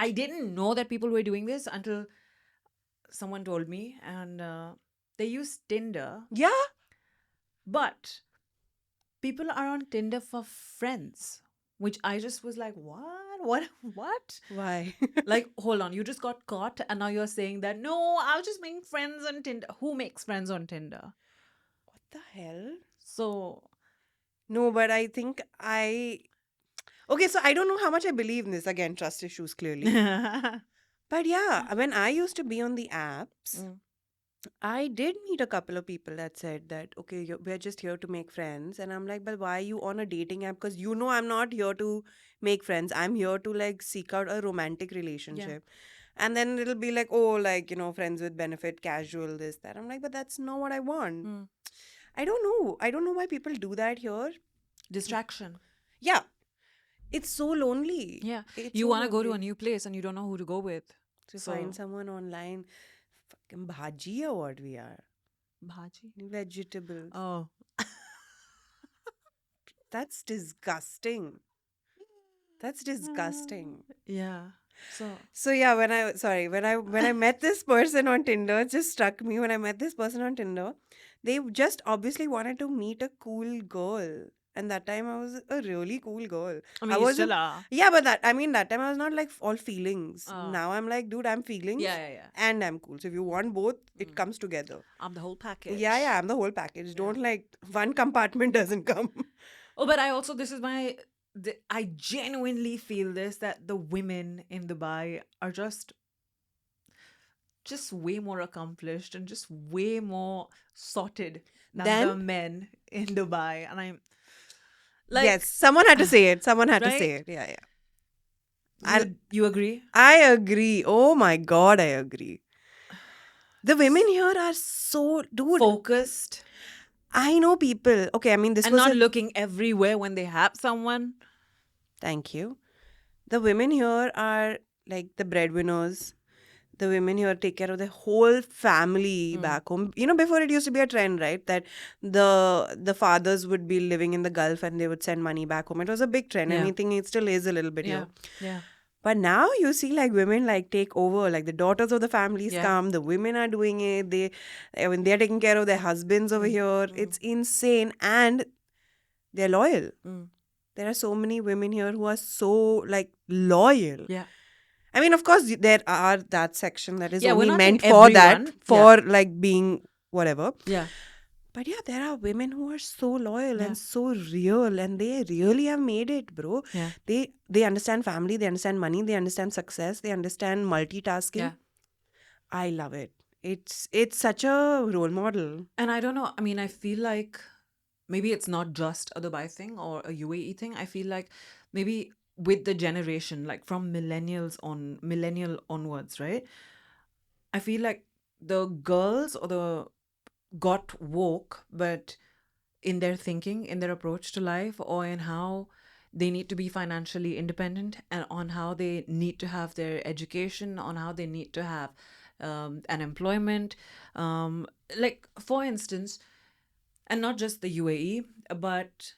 I didn't know that people were doing this until someone told me, and they use Tinder, Yeah. but people are on Tinder for friends, which I just was like, what? Why? Like, hold on, you just got caught, and now you're saying that no, I'll just make friends on Tinder. Who makes friends on Tinder? What the hell? So, No, but I think okay, so I don't know how much I believe in this. Again, trust issues clearly. mm, But yeah, when I used to be on the apps, I did meet a couple of people that said that, okay, we're just here to make friends. And I'm like, but why are you on a dating app? Because I'm not here to make friends. I'm here to like seek out a romantic yeah. relationship. And then it'll be like, oh, like, friends with benefit, casual, this, that. I'm like, but that's not what I want. Mm. I don't know. I don't know why people do that here. Distraction. Yeah, it's so lonely. Yeah. It's You so want to go to a lonely new place and you don't know who to go with. to So, find someone online. Fucking bhaji or what we are. bhaji. Vegetables. Oh. That's disgusting. That's disgusting. Yeah. So, So yeah, when I met this person on Tinder, it just struck me when I met this person on Tinder, they just obviously wanted to meet a cool girl. And that time I was a really cool girl. I I mean, you still wasn't are. Yeah, but that time I was not like all feelings. Oh. Now I'm like, dude, I'm feelings Yeah. and I'm cool. So if you want both, it Mm. comes together. I'm the whole package. Yeah, I'm the whole package. Yeah. Don't like one compartment doesn't come. Oh, but I also, this is my, I genuinely feel this, that the women in Dubai are just way more accomplished and just way more sorted than Then the men in Dubai. And I'm yes, like, someone had to say it. Someone had to say right? it. Yeah. I You agree? I agree. Oh my god, I agree. The women here are so dude. Focused I know people. Okay, I mean this and was not a looking everywhere when they have someone. thank you. The women here are like the breadwinners. The women here take care of the whole family back home. Before it used to be a trend, right? That the fathers would be living in the Gulf and they would send money back home. It was a big trend. Yeah. And I think it still is a little bit here. Yeah. But now you see like women like take over, like the daughters of the families Yeah. come, the women are doing it. They're taking care of their husbands over here. It's insane. And they're loyal. There are so many women here who are so like loyal. Yeah. I mean, of course, there are that section that is Yeah, we're only not saying meant for everyone. that, for like being whatever. Yeah. But yeah, there are women who are so loyal Yeah. and so real, and they really have made it, bro. Yeah. They understand family, they understand money, they understand success, they understand multitasking. Yeah. I love it. It's such a role model. And I don't know. I mean, I feel like maybe it's not just a Dubai thing or a UAE thing. I feel like maybe with the generation, like from millennial onwards, right? I feel like the girls or the got woke, but in their thinking, in their approach to life, or in how they need to be financially independent, and on how they need to have their education, on how they need to have an employment. Like, for instance, and not just the UAE, but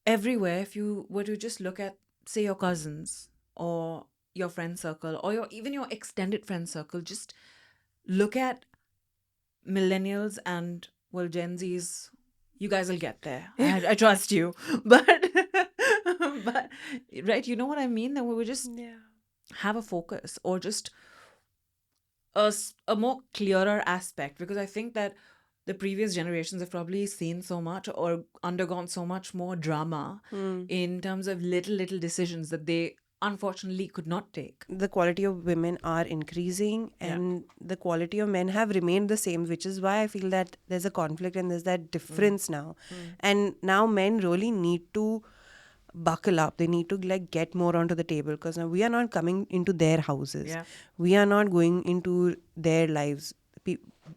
everywhere, if you were to just look at, say, your cousins or your friend circle or even your extended friend circle, just look at millennials and, well, Gen Zs. You guys will get there. I trust you. But right, you know what I mean? That we would just have a focus, or just a more clearer aspect, because I think that the previous generations have probably seen so much or undergone so much more drama in terms of little decisions that they unfortunately could not take. The quality of women are increasing and the quality of men have remained the same, which is why I feel that there's a conflict and there's that difference now. And now men really need to buckle up. They need to like get more onto the table, because now we are not coming into their houses. Yeah. We are not going into their lives.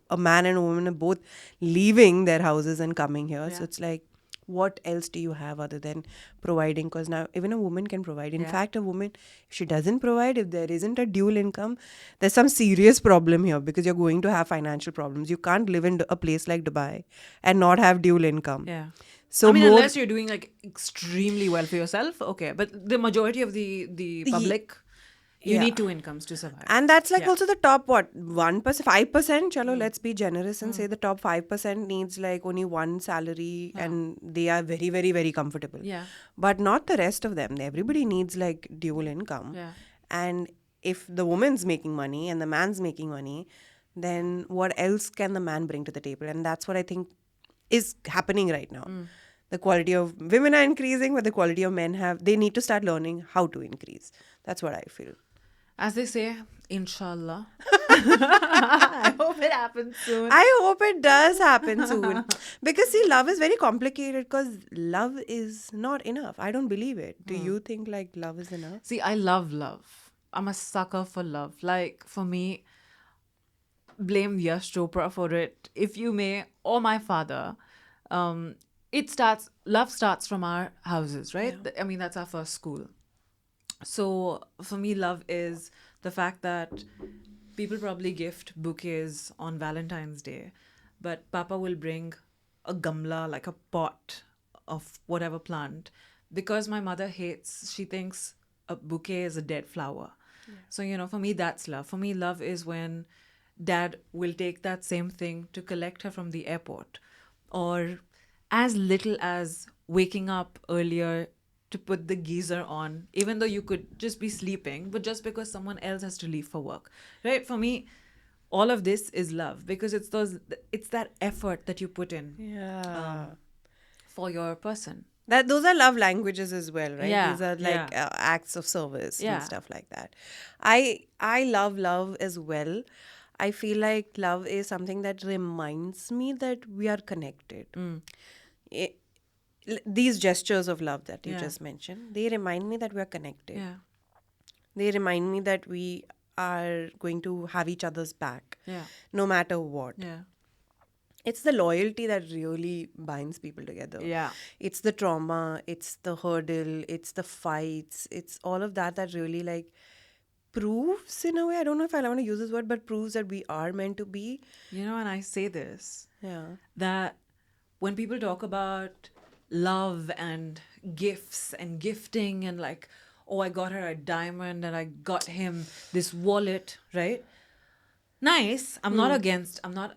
A man and a woman are both leaving their houses and coming here. So it's like, what else do you have other than providing? Because now even a woman can provide. In fact, a woman, if she doesn't provide, if there isn't a dual income, there's some serious problem here, because you're going to have financial problems. You can't live in a place like Dubai and not have dual income. Yeah. So I mean, more, unless you're doing like extremely well for yourself, okay. But the majority of the public, You Yeah. need two incomes to survive. And that's like Yeah. also the top what 1%, 5%. Chalo, let's be generous and Mm. say the top 5% needs like only one salary Yeah. and they are very, very, very comfortable. Yeah. But not the rest of them. Everybody needs like dual income. Yeah. And if the woman's making money and the man's making money, then what else can the man bring to the table? And that's what I think is happening right now. The quality of women are increasing, but the quality of men they need to start learning how to increase. That's what I feel. As they say, inshallah. I hope it happens soon. I hope it does happen soon. Because, see, love is very complicated because love is not enough. I don't believe it. Do you think like love is enough? See, I love love. I'm a sucker for love. Like, for me, blame Yash Chopra for it, if you may, or my father. Um, love starts from our houses, right? I mean, that's our first school. So for me, love is the fact that people probably gift bouquets on Valentine's Day, but Papa will bring a gamla, like a pot of whatever plant, because my mother hates, she thinks a bouquet is a dead flower. So, for me, that's love. For me, love is when dad will take that same thing to collect her from the airport, or as little as waking up earlier to put the geyser on, even though you could just be sleeping, but just because someone else has to leave for work, right? For me, all of this is love, because it's that effort that you put in Yeah. for your person. Those are love languages as well, right? Yeah, These are like yeah, acts of service and yeah, stuff like that. I love love as well. I feel like love is something that reminds me that we are connected. It, these gestures of love that you yeah, just mentioned, they remind me that we are connected. yeah, They remind me that we are going to have each other's back, yeah, no matter what. yeah, It's the loyalty that really binds people together. yeah, It's the trauma, it's the hurdle, it's the fights, it's all of that that really like proves in a way. I don't know if I want to use this word, but proves that we are meant to be. and I say this, Yeah. that when people talk about love and gifts and gifting and like, oh, I got her a diamond and I got him this wallet, right? Nice. I'm not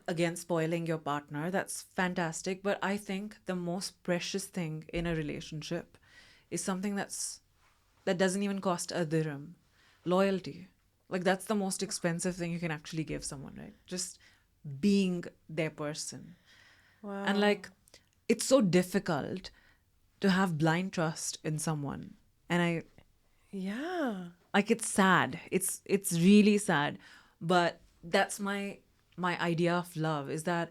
against spoiling your partner. That's fantastic. But I think the most precious thing in a relationship is something that doesn't even cost a dirham. Loyalty. Like, that's the most expensive thing you can actually give someone, right? Just being their person. Wow. And like, it's so difficult to have blind trust in someone. And Yeah. like, it's sad. It's really sad. But that's my idea of love, is that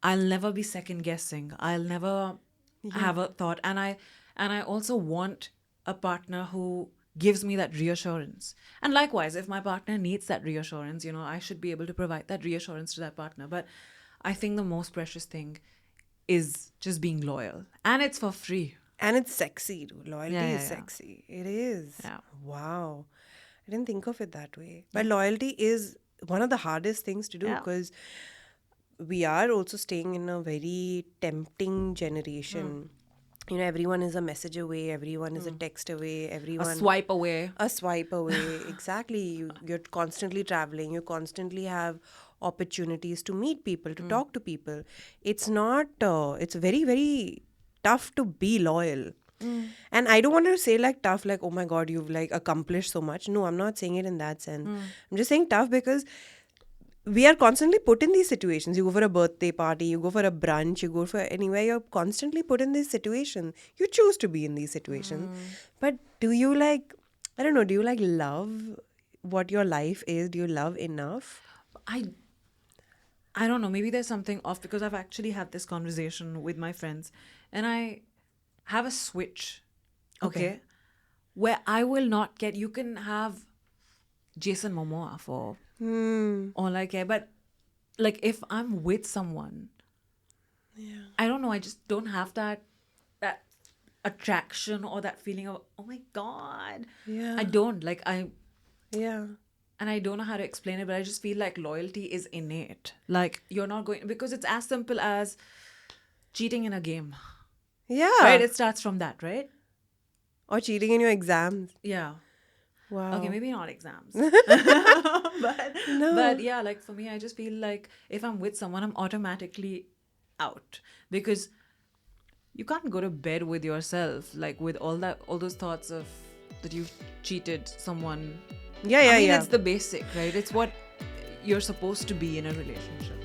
I'll never be second guessing. I'll never have a thought. And I also want a partner who gives me that reassurance. And likewise, if my partner needs that reassurance, I should be able to provide that reassurance to that partner. But I think the most precious thing is just being loyal. And it's for free. And it's sexy, dude. Loyalty Yeah, is yeah, yeah. sexy. It is. Yeah. Wow. I didn't think of it that way. But loyalty is one of the hardest things to do Yeah. because we are also staying in a very tempting generation. Everyone is a message away, everyone is a text away, A everyone swipe away. a swipe away. Exactly. You're constantly traveling, you constantly have opportunities to meet people, to talk to people. It's not, it's very, very tough to be loyal. And I don't want to say like tough, like, oh my God, you've like accomplished so much. No, I'm not saying it in that sense. I'm just saying tough because we are constantly put in these situations. You go for a birthday party, you go for a brunch, you go for anywhere, you're constantly put in these situations. You choose to be in these situations. But do you like, I don't know, do you like love what your life is? Do you love enough? I don't know, maybe there's something off, because I've actually had this conversation with my friends, and I have a switch, okay, where I will not get, you can have Jason Momoa for all I care, but like, if I'm with someone, I don't know, I just don't have that attraction or that feeling of, oh my God. Yeah. I don't like, Yeah. and I don't know how to explain it, but I just feel like loyalty is innate. Like, you're not going, because it's as simple as cheating in a game, Yeah. right? It starts from that, right? Or cheating in your exams. Yeah. Okay, Wow. maybe not exams. but No. yeah, like for me, I just feel like if I'm with someone, I'm automatically out, because you can't go to bed with yourself, like with all those thoughts of that you've cheated someone. Yeah, I yeah, mean, yeah. it's the basic, right? It's what you're supposed to be in a relationship.